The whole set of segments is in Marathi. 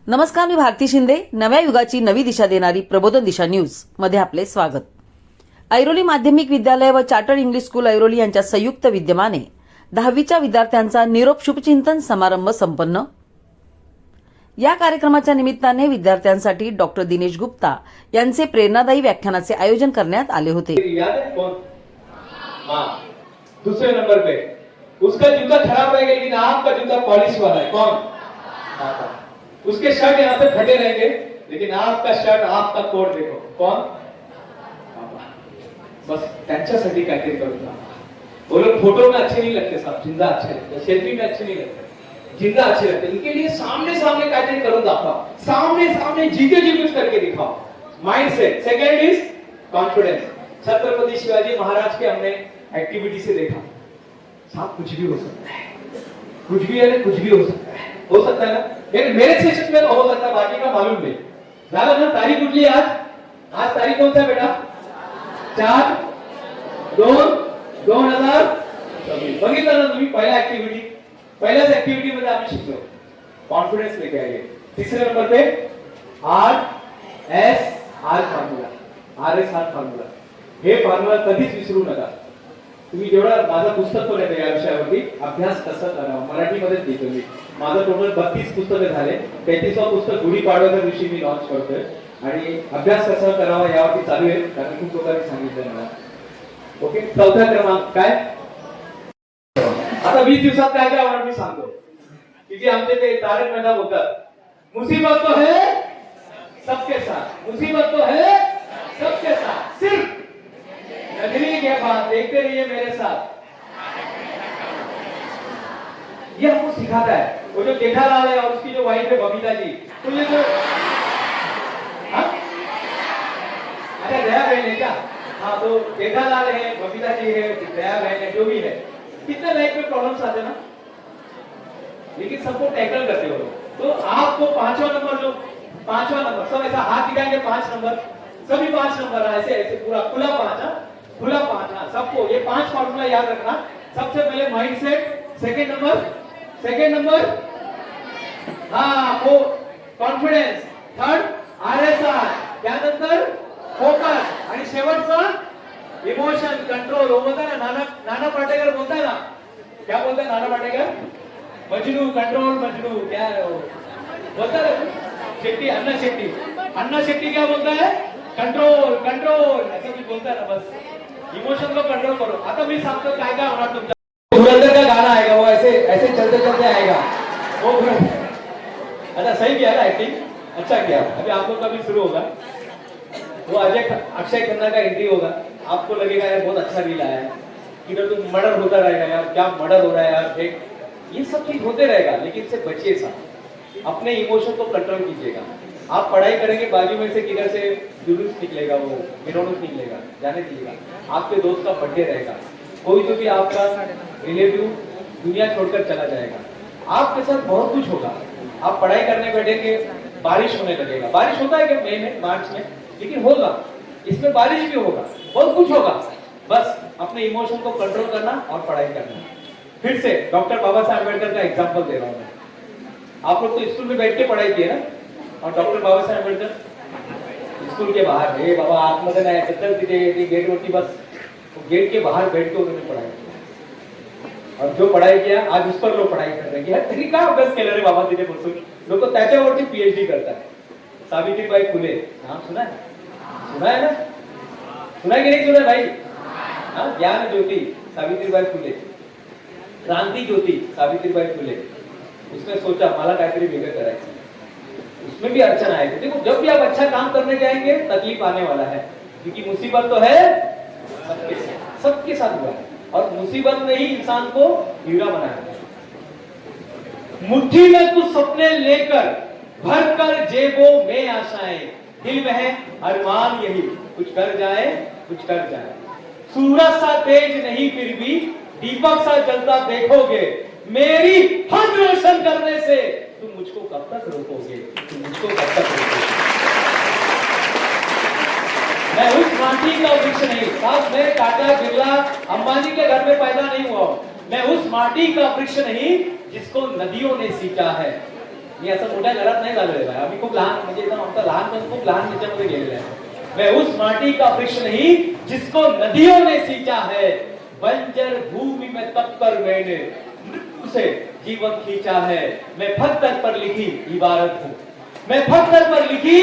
नमस्कार, मी भारती शिंदे. नव्या युगाची नवी दिशा देणारी प्रबोधन दिशा न्यूज मध्ये आपले स्वागत. ऐरोली माध्यमिक विद्यालय व चार्टर्ड इंग्लिश स्कूल ऐरोली यांच्या संयुक्त विद्यमाने 10वीच्या विद्यार्थ्यांचा निरोप शुभचिंतन समारंभ संपन्न. या कार्यक्रमाच्या निमित्ताने विद्यार्थ्यांसाठी डॉक्टर दिनेश गुप्ता यांचे प्रेरणादायी व्याख्यानाचे आयोजन करण्यात आले होते. दूसरे नंबर पे उसका जूता खराब रहेगा लेकिन आपका जूता पॉलिश वाला है. कौन? उसके शर्ट यहाँ पे फटे रहेंगे लेकिन आपका शर्ट, आपका कोट देखो. कौन? बस त्यांच्यासाठी काहीतरी करूंगा. वो लोग फोटो में अच्छे नहीं लगते साहब, जिंदा अच्छे लगते, सेल्फी में अच्छे नहीं लगते, जिंदा अच्छे लगते. इनके लिए सामने सामने काहीतरी करून दाखवा, सामने सामने जीते जी कुछ करके दिखाओ. Mind set. Second is confidence. Chhatrapati Shivaji Maharaj के हमने एक्टिविटी से देखा, साहब कुछ भी हो सकता है, कुछ भी है, कुछ भी हो सकता है. हो सकता है ना? लेकिन मेरे सेशन में हो सकता है, बाकी का मालूम नहीं. झालं ना? तारीख कुठली आज? आज तारीख कोणता आहे बेटा? 4/2/2026. बघितलं ना तुम्ही? पहिल्याच ऍक्टिव्हिटी मध्ये आम्ही शिकलो कॉन्फिडन्स लेके आइए. तीसरे नंबर पे RSR फॉर्म्युला. हे फॉर्म्युला कधीच विसरू नका. तुम्ही जेवढा, माझं पुस्तक पण येतं या विषयावरती, अभ्यास कसं करावा, मराठीमध्येच लिहितो मी. माझं टोटल 32 पुस्तकं झाले. 33वा पुस्तक गुढीपाडव्याच्या दिवशी मी लॉन्च करतोय आणि अभ्यास कसा करावा यावरती चालू आहे, कारण खूप लोकांनी सांगितलं मला. ओके, चौथा क्रमांक काय? आता 20 दिवसात काय काय होणार मी सांगतो. की जे आमचे ते तारक मेहता बोलतात, मुसीबत तो है सबके साथ, मुसीबत तो है सबके साथ, सिर्फ नजरी के बाद देखते रहिए मेरे साथ. ये हमको सिखाता है. वो जो जेठालाल है और उसकी जो वाइफ है बबीता जी, तो ये जो अच्छा दया बहन है क्या? हाँ, तो जेठालाल है, बबीता जी है, दया बहन है, जो भी है. कितने लाइफ में प्रॉब्लम्स आते ना, लेकिन सबको टैकल करते हो. तो आपको पांचवा नंबर सब ऐसा हाथ दिखाएंगे, 5 नंबर, सभी 5 नंबर ऐसे ऐसे पूरा खुला 5. सबको ये 5 फॉर्मूला याद रखना. सबसे पहले माइंड सेट, सेकंड नंबर हाँ वो कॉन्फिडेंस, थर्ड RSR, त्यानंतर फोकस आणि शेवटचं इमोशन कंट्रोल. वो बोलता ना नाना पाटेकर बोलता है ना, क्या बोलता है नाना पाटेकर? मजनू कंट्रोल मजनू, क्या बोलता है शेट्टी, अन्ना शेट्टी क्या बोलता है? कंट्रोल ऐसा भी बोलता है ना. बस इमोशन को कंट्रोल करो. आता मी सांगतो काय काय होणार तुमच्या. धुरंधर का गाना आएगा, वो ऐसे चलते आएगा वो. अच्छा सही किया ना, एक्टिंग अच्छा किया. अभी आप लोग का भी शुरू होगा. वो अक्षय खन्ना का एंट्री होगा. आपको लगेगा यार बहुत अच्छा रील आया है, किधर तुम मर्डर होता रहेगा यार, क्या मर्डर हो रहा है यार. ये सब चीज होते रहेगा, लेकिन इससे बचिए साहब. अपने इमोशन को कंट्रोल कीजिएगा. आप पढ़ाई करेंगे, बाजू में से किधर से जुलूस निकलेगा, वो विरोध निकलेगा, जाने दीजिएगा. आपके दोस्त का बर्थडे रहेगा, कोई तो भी आपका रिलेटिव दुनिया छोड़कर चला जाएगा, आपके साथ बहुत कुछ होगा. आप पढ़ाई करने बैठेंगे, बारिश होने लगेगा. बारिश होता है क्या मई में, मार्च में? लेकिन होगा, इसमें बारिश भी होगा, बहुत कुछ होगा. बस अपने इमोशन को कंट्रोल करना और पढ़ाई करना. फिर से डॉक्टर बाबा साहब अम्बेडकर का एग्जाम्पल दे रहा हूँ. आप लोग तो स्कूल में बैठ के पढ़ाई किए ना, और डॉक्टर बाबा साहब अम्बेडकर स्कूल के बाहर, हे बाबा आतमध्ये नाही, चल तिथे गेट वरती बस. गेट के बाहर बैठ के उन्होंने पढ़ाई किया. और जो पढ़ाई किया आज उस पर लोग पढ़ाई कर रहे हैं. तरी काय अभ्यास केला रे बाबा तिथे बसून. लोक त्याच्यावरती PhD करतात. सावित्रीबाई फुले नाम सुना है ना? सुना की नहीं सुना भाई? हाँ, ज्ञान ज्योति सावित्रीबाई फुले, क्रांति ज्योति सावित्रीबाई फुले. उसने सोचा मला काहीतरी वेगळं करायचं. उसमें भी अड़चन आएगी. देखो, जब भी आप अच्छा काम करने जाएंगे तकलीफ आने वाला है, क्योंकि मुसीबत तो है सबके साथ हुआ है. और मुसीबत ने ही इंसान को हीरा बनाया. मुट्ठी में कुछ सपने लेकर भर कर जेबों में आशाएं, दिल में है अरमान यही, कुछ कर जाए. सूरज सा तेज नहीं फिर भी दीपक सा जलता देखोगे, मेरी हद रोशन करने से तुम मुझको कब तक रोकोगे. मैं उस माटी का वृक्ष नहीं, साहब मैं टाटा बिरला अंबानी के घर में पैदा नहीं हुआ. मैं उस माटी का वृक्ष नहीं जिसको नदियों ने सींचा है. मी असं मोठ्या घरात नाही झालेलं आहे. आम्ही खूप लहान म्हणजे एकदम आमचा लहानपण खूप लहान त्याच्यामध्ये गेलेलं आहे. मैं उस माटी का वृक्ष नहीं जिसको नदियों ने सींचा है, बंजर भूमि में तप कर मैंने मृत्यु से जीवन खींचा है. मैं पत्थर पर लिखी इबारत हूँ, मैं पत्थर पर लिखी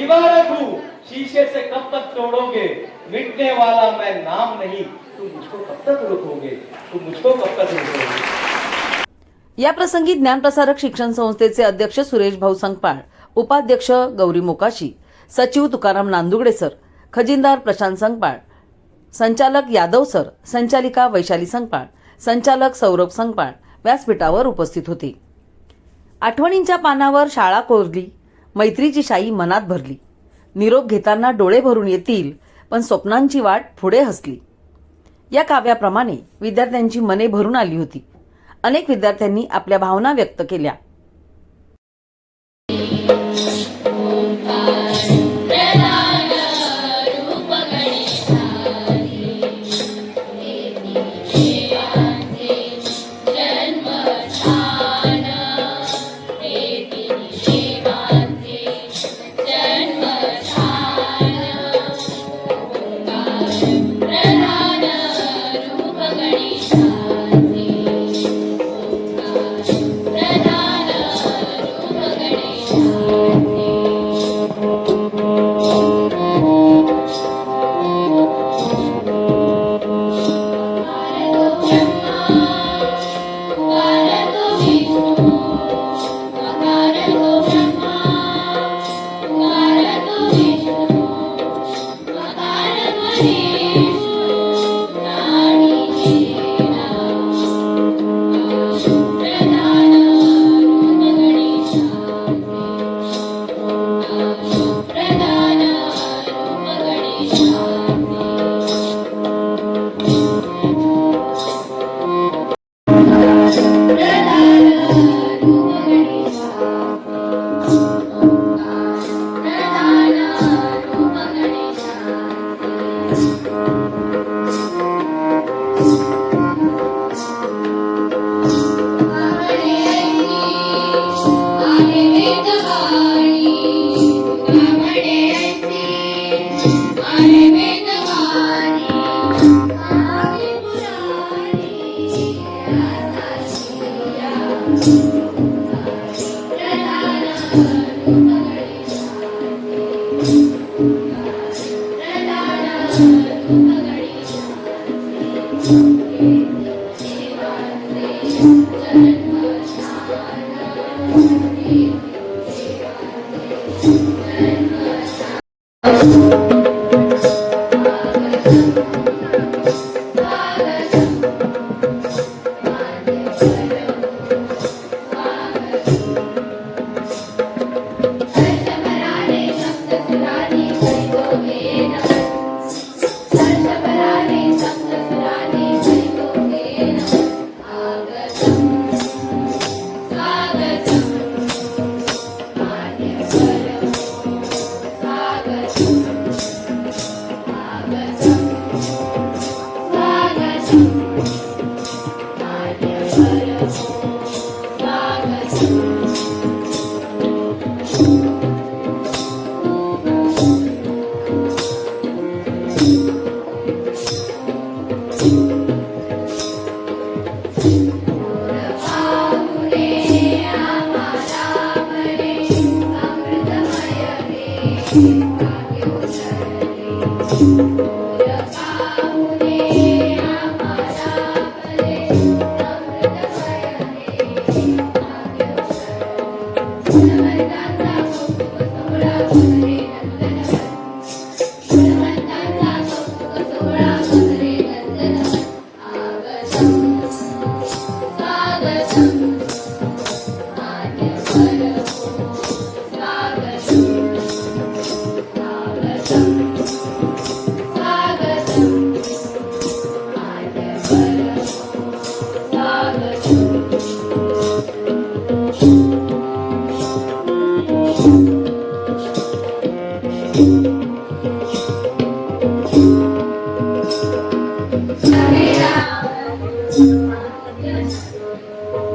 इबारत हूँ. शीशे से कब तक तोड़ोगे, मिटने वाला मैं नाम नहीं. तुम मुझको कब तक रोकोगे, तुम मुझको कब तक रोकोगे. या प्रसंगी ज्ञानप्रसारक शिक्षण संस्थेचे अध्यक्ष सुरेश भाऊ संकपाळ, उपाध्यक्ष गौरी मोकाशी, सचिव तुकाराम नांदुगडे सर, खजिनदार प्रशांत संकपाळ, संचालक यादव सर, संचालिका वैशाली संकपाळ, संचालक सौरभ संकपाळ व्यासपीठावर उपस्थित होते. आठवणींच्या पानावर शाळा कोरली, मैत्रीची शाई मनात भरली. निरोप घेताना डोळे भरून येतील, पण स्वप्नांची वाट पुढे हसली. या काव्याप्रमाणे विद्यार्थ्यांची मने भरून आली होती. अनेक विद्यार्थ्यांनी आपल्या भावना व्यक्त केल्या.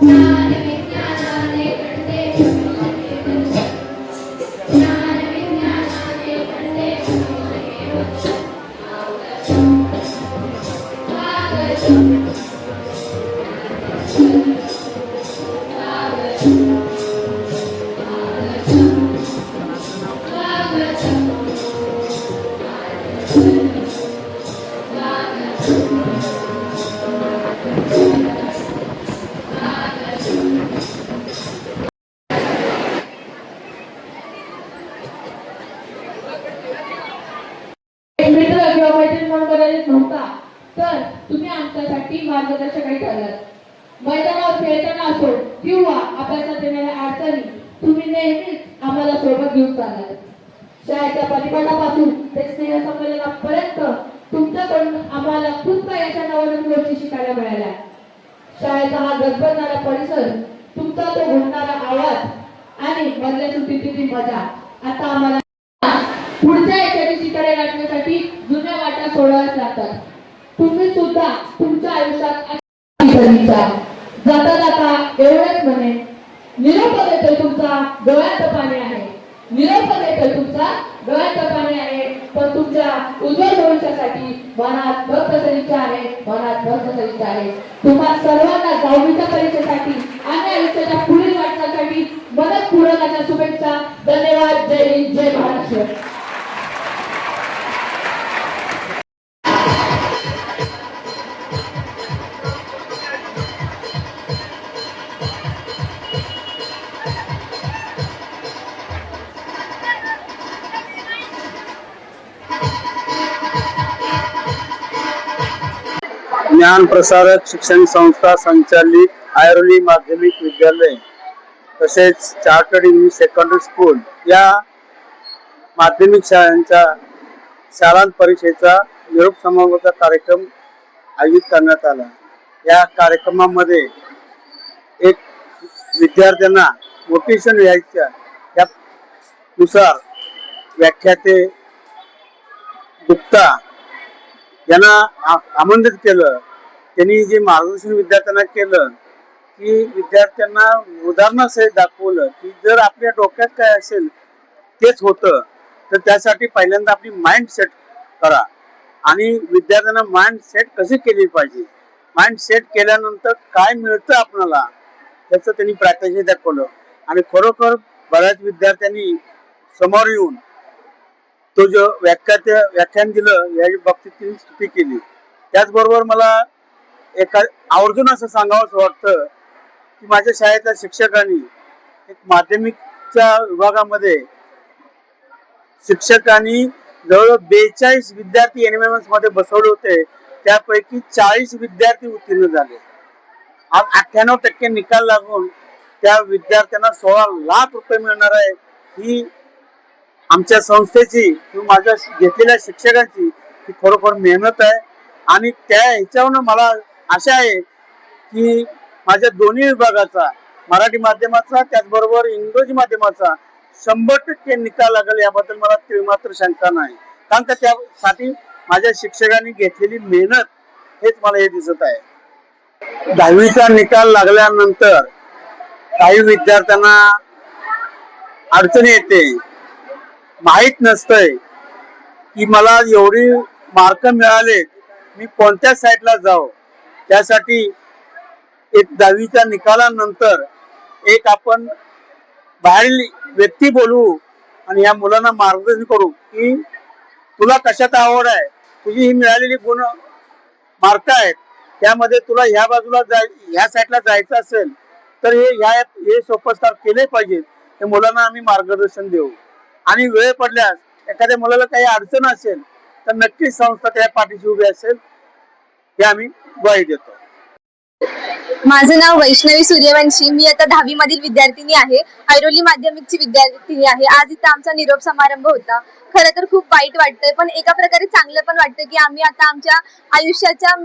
ज्ञान विज्ञानाने घडते देत नव्हता, तर तुम्ही आमच्यासाठी मार्गदर्शकाही ठरलात. मैदानावर खेळताना असो किंवा अभ्यासात येणाऱ्या अडचणी तुम्ही नेहमीच आम्हाला सोबत घेऊन चाललात. शाळेच्या परिपाठापासून ते स्नेह संमेलनापर्यंत तुमच्याकडून आम्हाला खूप काही अशा नवनवीन गोष्टी शिकायला मिळाल्या. शाळेचा हा गजबजणारा परिसर, तुमचा तो घुमणारा आवाज आणि मधल्या सुट्टीची ती मजा आता आम्हाला पुढच्या एकादशीकडे गाठण्यासाठी जुन्या वाटा सोडाव्याच लागतात. तुम्ही सुद्धा तुमच्या आयुष्यात जाता जाता एवढंच म्हणे, निरोप देतोय तुमचा डोळ्यात पाणी आहे, निरोप देतोय तुमचा डोळ्यात पाणी आहे, पण तुमच्या उज्ज्वल भविष्यासाठी मनात भक्त सदिच्छा आहे, मनात भक्त सदिच्छा आहे. तुम्हा सर्वांना 10वीच्या परीक्षेसाठी आणि आयुष्याच्या पुढील वाटचालीसाठी मनपूर्वक शुभेच्छा. धन्यवाद. जय हिंद, जय महाराष्ट्र. ज्ञान प्रसारक शिक्षण संस्था संचालित ऐरोली माध्यमिक विद्यालय तसेच चार्टर्ड इंग्लिश सेकंडरी स्कूल या माध्यमिक शाळांच्या शाळांत परीक्षेचा निरोप समारोहाचा कार्यक्रम आयोजित करण्यात आला. या कार्यक्रमामध्ये एक विद्यार्थ्यांना मोटिवेशन लिहायच्या त्यानुसार व्याख्याते गुप्ता यांना आमंत्रित केलं. त्यांनी जे मार्गदर्शन विद्यार्थ्यांना केलं की विद्यार्थ्यांना उदाहरणासहित दाखवलं की जर आपल्या डोक्यात काय असेल तेच होतं, तर त्यासाठी पहिल्यांदा आपली माइंड सेट करा आणि विद्यार्थ्यांना माइंड सेट कशी केली पाहिजे, माइंड सेट केल्यानंतर काय मिळतं आपल्याला त्याचं त्यांनी प्रॅक्टिकली दाखवलं. आणि खरोखर बऱ्याच विद्यार्थ्यांनी समोर येऊन तो जो व्याख्यान दिलं याची बाबतीत त्यांनी स्तुती केली. त्याचबरोबर मला आवर्जून असं सांगावंच वाटतं की माझ्या शाळेच्या शिक्षकांनी एक माध्यमिकच्या विभागामध्ये शिक्षकांनी जवळजवळ 42 विद्यार्थी एनएमएमएस मध्ये बसवले होते. त्यापैकी 40 विद्यार्थी उत्तीर्ण झाले. आज 98% निकाल लागून त्या विद्यार्थ्यांना 16 लाख रुपये मिळणार आहे. ही आमच्या संस्थेची किंवा माझ्या घेतलेल्या शिक्षकांची ही खरोखर मेहनत आहे. आणि त्या ह्याच्यावरून मला आशा आहे की माझ्या दोन्ही विभागाचा, मराठी माध्यमाचा त्याचबरोबर इंग्रजी माध्यमाचा 100% निकाल लागेल याबद्दल मला तीळमात्र शंका नाही. कारण का त्यासाठी माझ्या शिक्षकांनी घेतलेली मेहनत हेच मला हे दिसत आहे. 10वीचा निकाल लागल्यानंतर काही विद्यार्थ्यांना अडचणी येते, माहित नसतंय की मला एवढी मार्क मिळाले मी कोणत्या साईडला जाऊ. त्यासाठी एक 10वीच्या निकालानंतर एक आपण बाहेरील व्यक्ती बोलवू आणि या मुलांना मार्गदर्शन करू की तुला कशात आवड आहे, तुझी ही मिळालेली गुण मार्क आहेत त्यामध्ये तुला ह्या बाजूला ह्या साईडला जायचं असेल तर हे सोपस्कार केले पाहिजेत. त्या मुलांना आम्ही मार्गदर्शन देऊ. आणि वेळ पडल्यास एखाद्या मुलाला काही अडचण असेल तर नक्कीच संस्था त्या पाठीशी उभी असेल हे आम्ही ग्वाही देतो. माझं नाव वैष्णवी सूर्यवंशी. मी आता 10वी मधील विद्यार्थिनी आहे. ऐरोली माध्यमिकची विद्यार्थिनी आहे. आज इथं आमचा निरोप समारंभ होता. खरं तर खूप वाईट वाटतंय, पण एका प्रकारे चांगलं पण वाटतंय की आम्ही आता आमच्या आयुष्याच्या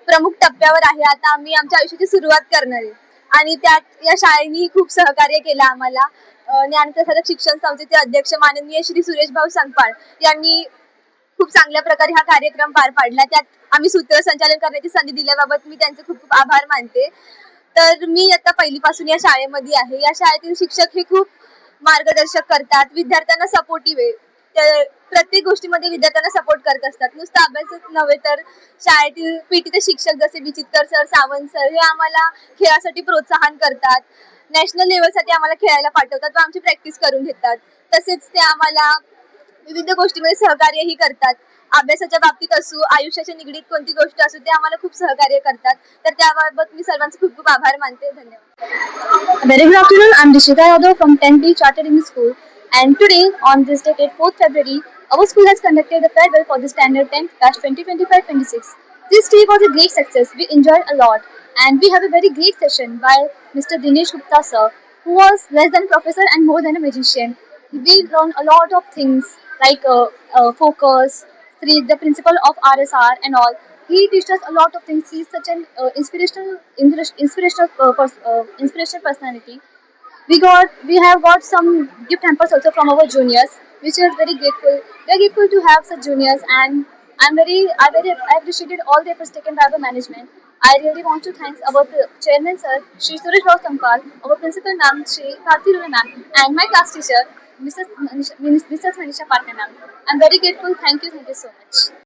प्रमुख टप्प्यावर आहे. आता आम्ही आमच्या आयुष्याची सुरुवात करणार आहे आणि त्यात या शाळेने खूप सहकार्य केलं आम्हाला. ज्ञानप्रसारक शिक्षण संस्थेचे अध्यक्ष माननीय श्री सुरेश भाऊ संगपाळ यांनी खूप चांगल्या प्रकारे हा कार्यक्रम पार पाडला. त्यात आम्ही सूत्रसंचालन करण्याची संधी दिल्याबाबत मी त्यांचे खूप खूप आभार मानते. तर मी आता पहिलीपासून या शाळेमध्ये आहे. या शाळेतील शिक्षक हे खूप मार्गदर्शक करतात, विद्यार्थ्यांना सपोर्टिव्ह आहे. प्रत्येक गोष्टीमध्ये विद्यार्थ्यांना सपोर्ट करत असतात. नुसतं अभ्यासच नव्हे तर शाळेतील पीटीचे शिक्षक जसे बिचित्तर सर, सावंत सर हे आम्हाला खेळासाठी प्रोत्साहन करतात. नॅशनल लेवलसाठी आम्हाला खेळायला पाठवतात व आमची प्रॅक्टिस करून घेतात. तसेच ते आम्हाला विविध गोष्टींमध्ये सहकार्यही करतात. अभ्यासाच्या बाबतीत असो, आयुष्याच्या निगडीत कोणती गोष्ट असो, ते आम्हाला खूप सहकार्य करतात. तर त्याबाबत मी सर्वांचे खूप खूप आभार मानते. धन्यवाद. Very good afternoon. I'm Rishika Yadav from 10B Chartered English School, and today on this date, 4th February, Our school has conducted the farewell for the standard 10th batch 2025-26. This trip was a great success. We enjoyed a lot, and we have a very great session by Mr. Dinesh Gupta sir, who was less than a professor and more than a magician. We learned a lot of things like focus, the principle of RSR and all. He teaches us a lot of things. He is such an inspirational personality. We have got some gift hampers also from our juniors, which is very grateful. We are grateful to have such juniors, and I appreciated all the efforts taken by our management. I really want to thank our chairman sir, Shri Suresh Rao Sampal, our principal ma'am, Shri Bharti Rula ma'am, and my class teacher, Mrs. Manisha Patna ma'am. I'm very grateful. Thank you so much.